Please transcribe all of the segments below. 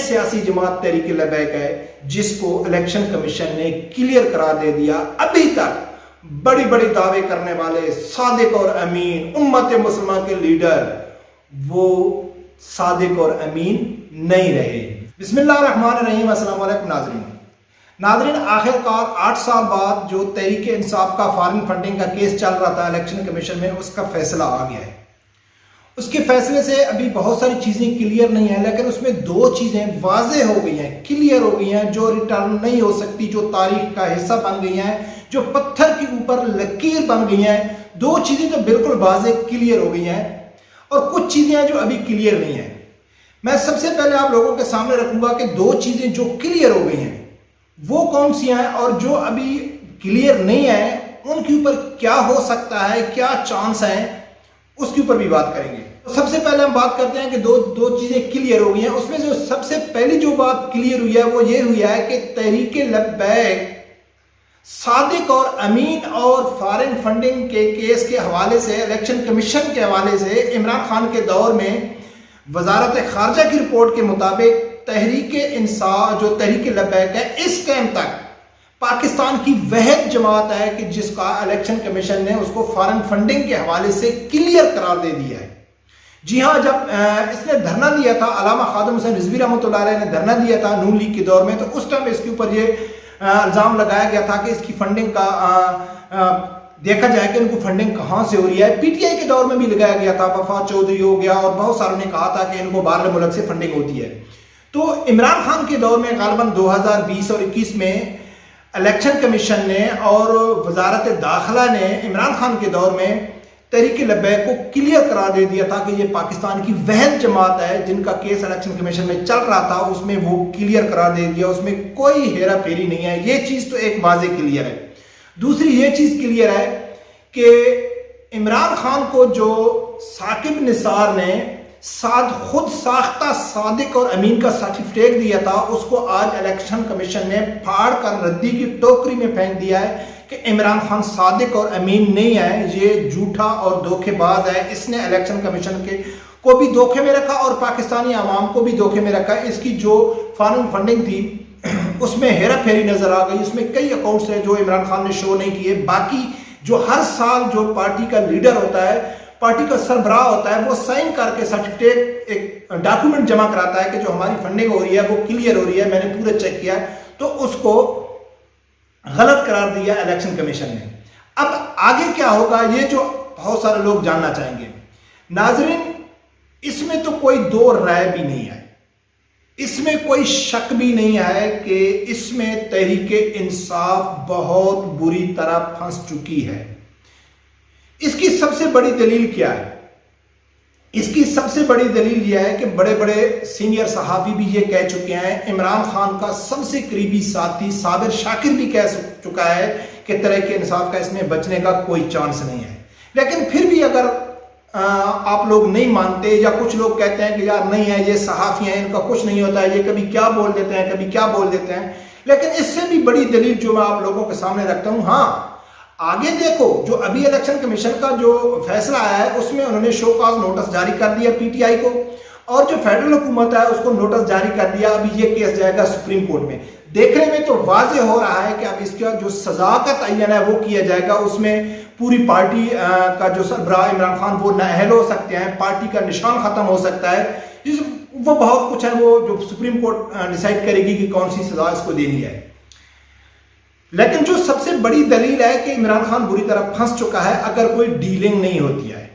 سیاسی جماعت تحریک لبیک ہے جس کو الیکشن کمیشن نے کلیئر قرار دے دیا. ابھی تک بڑی بڑی دعوے کرنے والے صادق اور امین امت مسلمہ کے لیڈر وہ صادق اور امین نہیں رہے. بسم اللہ الرحمن الرحیم. السلام علیکم ناظرین, آخر کار 8 سال بعد جو تحریک انصاف کا فارن فنڈنگ کا کیس چل رہا تھا الیکشن کمیشن میں, اس کا فیصلہ آ گیا ہے. اس کے فیصلے سے ابھی بہت ساری چیزیں کلیئر نہیں ہیں, لیکن اس میں 2 چیزیں واضح ہو گئی ہیں, کلیئر ہو گئی ہیں, جو ریٹرن نہیں ہو سکتی, جو تاریخ کا حصہ بن گئی ہیں, جو پتھر کے اوپر لکیر بن گئی ہیں. 2 چیزیں تو بالکل واضح کلیئر ہو گئی ہیں, اور کچھ چیزیں ہیں جو ابھی کلیئر نہیں ہیں. میں سب سے پہلے آپ لوگوں کے سامنے رکھوں گا کہ 2 چیزیں جو کلیئر ہو گئی ہیں وہ کون سی ہیں, اور جو ابھی کلیئر نہیں ہیں ان کے اوپر کیا ہو سکتا ہے, کیا چانس ہیں, اس کے اوپر بھی بات کریں گے. سب سے پہلے ہم بات کرتے ہیں کہ دو چیزیں کلیئر ہو گئی ہیں. اس میں جو سب سے پہلی جو بات کلیئر ہوئی ہے وہ یہ ہوئی ہے کہ تحریک لبیک صادق اور امین اور فارن فنڈنگ کے کیس کے حوالے سے, الیکشن کمیشن کے حوالے سے عمران خان کے دور میں وزارت خارجہ کی رپورٹ کے مطابق تحریک انصاف جو تحریک لبیک ہے اس ٹائم تک پاکستان کی واحد جماعت ہے کہ جس کا الیکشن کمیشن نے اس کو فارن فنڈنگ کے حوالے سے کلیئر قرار دے دیا ہے. جی ہاں, جب اس نے دھرنا دیا تھا, علامہ خادم حسین رضوی رحمۃ اللہ علیہ نے دھرنا دیا تھا نون لیگ کے دور میں, تو اس ٹائم اس کے اوپر یہ الزام لگایا گیا تھا کہ اس کی فنڈنگ کا دیکھا جائے کہ ان کو فنڈنگ کہاں سے ہو رہی ہے. پی ٹی آئی کے دور میں بھی لگایا گیا تھا, وفا چودھری ہو گیا, اور بہت ساروں نے کہا تھا کہ ان کو باہر ملک سے فنڈنگ ہوتی ہے. تو عمران خان کے دور میں غالباً 2020 اور 21 میں الیکشن کمیشن نے اور وزارت داخلہ نے عمران خان کے دور میں تحریک لبیک کو کلیئر قرار دے دیا تھا کہ یہ پاکستان کی واحد جماعت ہے جن کا کیس الیکشن کمیشن میں چل رہا تھا, اس میں وہ کلیئر قرار دے دیا, اس میں کوئی ہیرا پھیری نہیں ہے. یہ چیز تو ایک واضح کلیئر ہے. دوسری یہ چیز کلیئر ہے کہ عمران خان کو جو ثاقب نثار نے خود ساختہ صادق اور امین کا سرٹیفکیٹ دیا تھا, اس کو آج الیکشن کمیشن نے پھاڑ کر ردی کی ٹوکری میں پھینک دیا ہے کہ عمران خان صادق اور امین نہیں ہے, یہ جھوٹا اور دھوکے باز ہے. اس نے الیکشن کمیشن کے کو بھی دھوکے میں رکھا اور پاکستانی عوام کو بھی دھوکے میں رکھا. اس کی جو فارن فنڈنگ تھی اس میں ہیرا پھیری نظر آ گئی, اس میں کئی اکاؤنٹس ہیں جو عمران خان نے شو نہیں کیے. باقی جو ہر سال جو پارٹی کا لیڈر ہوتا ہے, پارٹی کا سربراہ ہوتا ہے, وہ سائن کر کے سرٹیفکیٹ ایک ڈاکومنٹ جمع کراتا ہے کہ جو ہماری فنڈنگ ہو رہی ہے وہ کلیئر ہو رہی ہے, میں نے پورا چیک کیا ہے, تو اس کو غلط قرار دیا الیکشن کمیشن نے. اب آگے کیا ہوگا یہ جو بہت سارے لوگ جاننا چاہیں گے. ناظرین, اس میں تو کوئی 2 رائے بھی نہیں ہے, اس میں کوئی شک بھی نہیں ہے کہ اس میں تحریک انصاف بہت بری طرح پھنس چکی ہے. اس کی سب سے بڑی دلیل کیا ہے؟ اس کی سب سے بڑی دلیل یہ ہے کہ بڑے بڑے سینئر صحافی بھی یہ کہہ چکے ہیں, عمران خان کا سب سے قریبی ساتھی صابر شاکر بھی کہہ چکا ہے کہ تحریک انصاف کا اس میں بچنے کا کوئی چانس نہیں ہے. لیکن پھر بھی اگر آپ لوگ نہیں مانتے, یا کچھ لوگ کہتے ہیں کہ یار نہیں ہے, یہ صحافی ہیں, ان کا کچھ نہیں ہوتا ہے, یہ کبھی کیا بول دیتے ہیں, کبھی کیا بول دیتے ہیں, لیکن اس سے بھی بڑی دلیل جو میں آپ لوگوں کے سامنے رکھتا ہوں. ہاں, آگے دیکھو, جو ابھی الیکشن کمیشن کا جو فیصلہ آیا ہے اس میں انہوں نے شو کاز نوٹس جاری کر دیا پی ٹی آئی کو, اور جو فیڈرل حکومت ہے اس کو نوٹس جاری کر دیا. ابھی یہ کیس جائے گا سپریم کورٹ میں. دیکھنے میں تو واضح ہو رہا ہے کہ اب اس کا جو سزا کا تعین ہے وہ کیا جائے گا. اس میں پوری پارٹی کا جو سربراہ عمران خان وہ نااہل ہو سکتے ہیں, پارٹی کا نشان ختم ہو سکتا ہے, وہ بہت کچھ ہے وہ جو سپریم کورٹ ڈیسائیڈ کرے گی کہ کون سی سزا اس کو دینی ہے. لیکن جو سب سے بڑی دلیل ہے کہ عمران خان بری طرح پھنس چکا ہے اگر کوئی ڈیلنگ نہیں ہوتی ہے,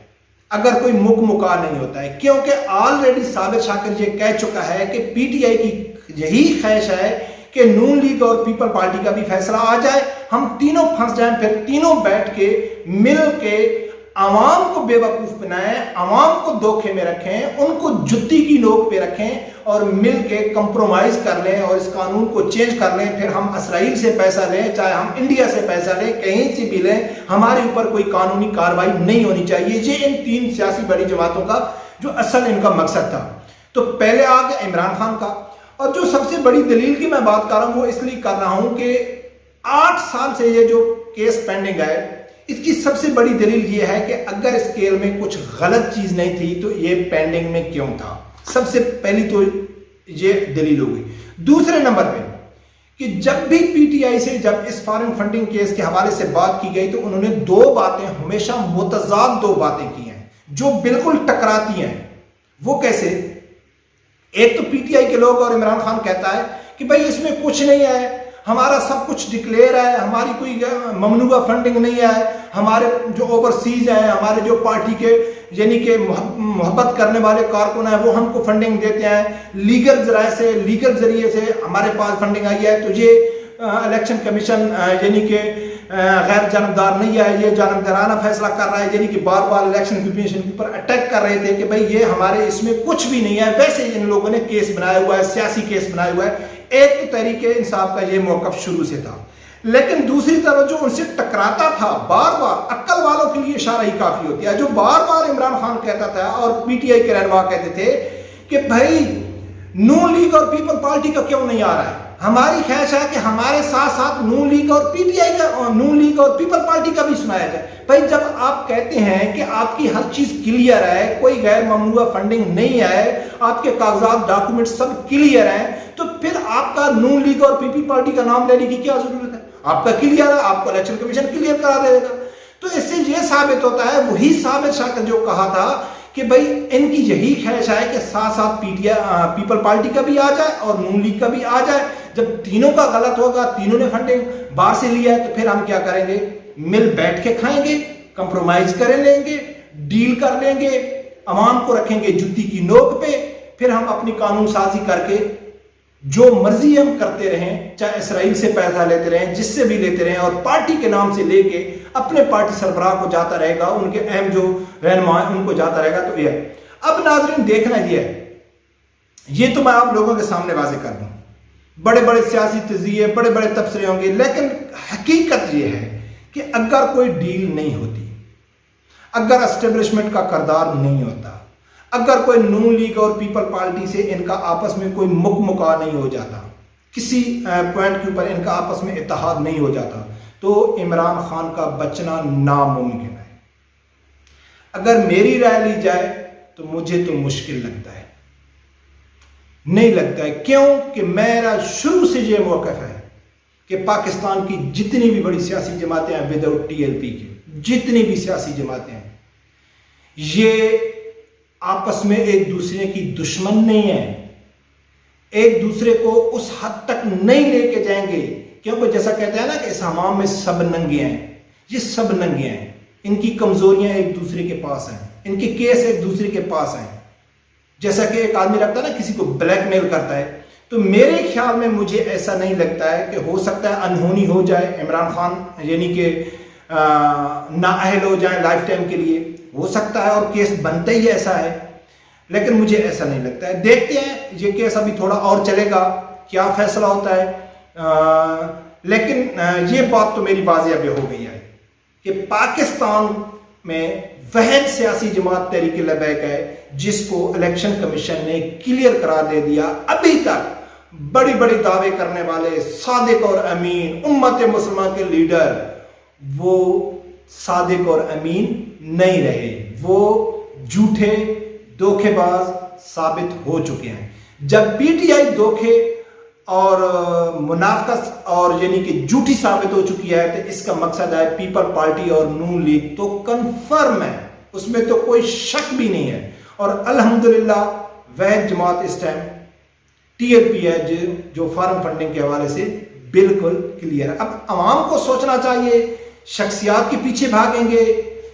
اگر کوئی مکا نہیں ہوتا ہے, کیونکہ آلریڈی صابر شاکر یہ کہہ چکا ہے کہ پی ٹی آئی کی یہی خواہش ہے کہ نون لیگ اور پیپل پارٹی کا بھی فیصلہ آ جائے, ہم تینوں پھنس جائیں, پھر تینوں بیٹھ کے مل کے عوام کو بے وقوف بنائیں, عوام کو دھوکے میں رکھیں, ان کو جتی کی نوک پہ رکھیں, اور مل کے کمپرومائز کر لیں اور اس قانون کو چینج کر لیں. پھر ہم اسرائیل سے پیسہ لیں, چاہے ہم انڈیا سے پیسہ لیں, کہیں سے بھی لیں, ہمارے اوپر کوئی قانونی کارروائی نہیں ہونی چاہیے. یہ ان 3 سیاسی بڑی جماعتوں کا جو اصل ان کا مقصد تھا. تو پہلے آ گیا عمران خان کا, اور جو سب سے بڑی دلیل کی میں بات کر رہا ہوں وہ اس لیے کر رہا ہوں کہ 8 سال سے یہ جو کیس پینڈنگ ہے, اس کی سب سے بڑی دلیل یہ ہے کہ اگر اس کیس میں کچھ غلط چیز نہیں تھی تو یہ پینڈنگ میں کیوں تھا. سب سے پہلی تو یہ دلیل ہو گئی۔ دوسرے نمبر پہ کہ جب بھی پی ٹی آئی سے جب اس فارن فنڈنگ کیس کے حوالے سے بات کی گئی تو انہوں نے دو باتیں ہمیشہ متضاد دو باتیں کی ہیں جو بالکل ٹکراتی ہیں۔ وہ کیسے؟ ایک تو پی ٹی آئی کے لوگ اور عمران خان کہتا ہے کہ بھائی اس میں کچھ نہیں ہے، ہمارا سب کچھ ڈکلیئر ہے، ہماری کوئی ممنوعہ فنڈنگ نہیں ہے، ہمارے جو اوورسیز ہیں، ہمارے جو پارٹی کے یعنی کہ محبت کرنے والے کارکن ہیں وہ ہم کو فنڈنگ دیتے ہیں، لیگل ذریعے سے ہمارے پاس فنڈنگ آئی ہے، تو یہ الیکشن کمیشن یعنی کہ غیر جانبدار نہیں ہے، یہ جانبدارانہ فیصلہ کر رہا ہے، یعنی کہ بار بار الیکشن کمیشن کے اوپر اٹیک کر رہے تھے کہ بھائی یہ ہمارے اس میں کچھ بھی نہیں ہے۔ ویسے ان لوگوں نے کیس بنایا ہوا ہے، سیاسی کیس بنایا ہوا ہے۔ ایک تو تحریک انصاف کا یہ موقف شروع سے تھا، لیکن دوسری طرف جو ان سے ٹکراتا تھا بار بار، عقل والوں کے لیے اشارہ ہی کافی ہوتی ہے، جو بار بار عمران خان کہتا تھا اور پی ٹی آئی کے رہنما کہتے تھے کہ بھائی نون لیگ اور پیپل پارٹی کا کیوں نہیں آ رہا ہے؟ ہماری خواہش ہے کہ ہمارے ساتھ ساتھ نون لیگ اور پی ٹی آئی کا، نون لیگ اور پیپل پارٹی کا بھی سنایا جائے۔ بھائی جب آپ کہتے ہیں کہ آپ کی ہر چیز کلیئر ہے، کوئی غیر ممنوعہ فنڈنگ نہیں ہے، آپ کے کاغذات ڈاکومنٹ سب کلیئر ہیں، تو پھر آپ کا نون لیگ اور پیپل پارٹی کا نام لینے کی کیا ضرورت ہے؟ آپ کا کلیئر ہے، آپ کو الیکشن کمیشن کلیئر کرا دے گا۔ تو اس سے یہ ثابت ہوتا ہے وہی ثابت شاہ کا جو کہا تھا کہ بھئی ان کی یہی خواہش ہے کہ ساتھ ساتھ پیپل پارٹی کا بھی آ جائے اور نون لیگ کا بھی آ جائے۔ جب تینوں کا غلط ہوگا، تینوں نے فنڈنگ باہر سے لیا ہے، تو پھر ہم کیا کریں گے؟ مل بیٹھ کے کھائیں گے، کمپرومائز کر لیں گے، ڈیل کر لیں گے، عوام کو رکھیں گے جتی کی نوک پہ، پھر ہم اپنی قانون سازی کر کے جو مرضی ہم کرتے رہیں، چاہے اسرائیل سے پیسہ لیتے رہیں، جس سے بھی لیتے رہیں، اور پارٹی کے نام سے لے کے اپنے پارٹی سربراہ کو جاتا رہے گا، ان کے اہم جو رہنما ہیں ان کو جاتا رہے گا۔ تو یہ اب ناظرین دیکھنا یہ ہے، یہ تو میں آپ لوگوں کے سامنے واضح کر دوں، بڑے بڑے سیاسی تجزیے، بڑے بڑے تبصرے ہوں گے، لیکن حقیقت یہ ہے کہ اگر کوئی ڈیل نہیں ہوتی، اگر اسٹیبلشمنٹ کا کردار نہیں ہوتا، اگر کوئی نون لیگ اور پیپل پارٹی سے ان کا آپس میں کوئی مکا نہیں ہو جاتا، کسی پوائنٹ کے اوپر ان کا آپس میں اتحاد نہیں ہو جاتا، تو عمران خان کا بچنا ناممکن ہے۔ اگر میری رائے لی جائے تو مجھے تو مشکل لگتا ہے، نہیں لگتا ہے۔ کیوں کہ میرا شروع سے یہ موقف ہے کہ پاکستان کی جتنی بھی بڑی سیاسی جماعتیں ہیں وداؤٹ ٹی ایل پی کے، جتنی بھی سیاسی جماعتیں ہیں، یہ آپس میں ایک دوسرے کی دشمن نہیں ہیں، ایک دوسرے کو اس حد تک نہیں لے کے جائیں گے، کیونکہ جیسا کہتے ہیں نا کہ اس حمام میں سب ننگے ہیں، یہ سب ننگے ہیں، ان کی کمزوریاں ایک دوسرے کے پاس ہیں، ان کے کیس ایک دوسرے کے پاس ہیں۔ جیسا کہ ایک آدمی رکھتا ہے نا کسی کو بلیک میل کرتا ہے، تو میرے خیال میں مجھے ایسا نہیں لگتا ہے کہ ہو سکتا ہے انہونی ہو جائے، عمران خان یعنی کہ نااہل ہو جائیں لائف ٹائم کے لیے، ہو سکتا ہے، اور کیس بنتا ہی ایسا ہے، لیکن مجھے ایسا نہیں لگتا ہے۔ دیکھتے ہیں، یہ کیس ابھی تھوڑا اور چلے گا، کیا فیصلہ ہوتا ہے، لیکن یہ بات تو میری واضح اب ہو گئی ہے کہ پاکستان میں واحد سیاسی جماعت تحریک لبیک ہے جس کو الیکشن کمیشن نے کلیئر کرا دے دیا۔ ابھی تک بڑی بڑی دعوے کرنے والے صادق اور امین امت مسلمان کے لیڈر وہ صادق اور امین نہیں رہے، وہ جھوٹے دھوکے باز ثابت ہو چکے ہیں۔ جب پی ٹی آئی دھوکے اور منافقت اور یعنی کہ جھوٹی ثابت ہو چکی ہے، تو اس کا مقصد ہے پیپل پارٹی اور نون لیگ تو کنفرم ہے، اس میں تو کوئی شک بھی نہیں ہے۔ اور الحمدللہ واحد جماعت اس ٹائم ٹی ایل پی ہے جو فارم فنڈنگ کے حوالے سے بالکل کلیئر ہے۔ اب عوام کو سوچنا چاہیے، شخصیات کے پیچھے بھاگیں گے،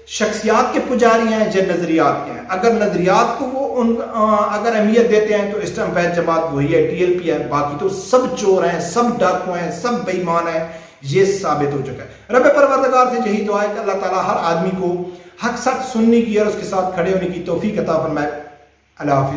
شخصیات کے پجاری ہیں یا نظریات کے ہیں؟ اگر نظریات کو وہ اگر اہمیت دیتے ہیں تو اس ٹائم واحد جماعت وہی ہے، ٹی ایل پی ہے، باقی تو سب چور ہیں، سب ڈاکو ہیں، سب بے ایمان ہیں، یہ ثابت ہو چکا ہے۔ رب پروردگار سے یہی دعا ہے کہ اللہ تعالیٰ ہر آدمی کو حق سچ سننے کی اور اس کے ساتھ کھڑے ہونے کی توفیق عطا فرمائے۔ اللہ حافظ۔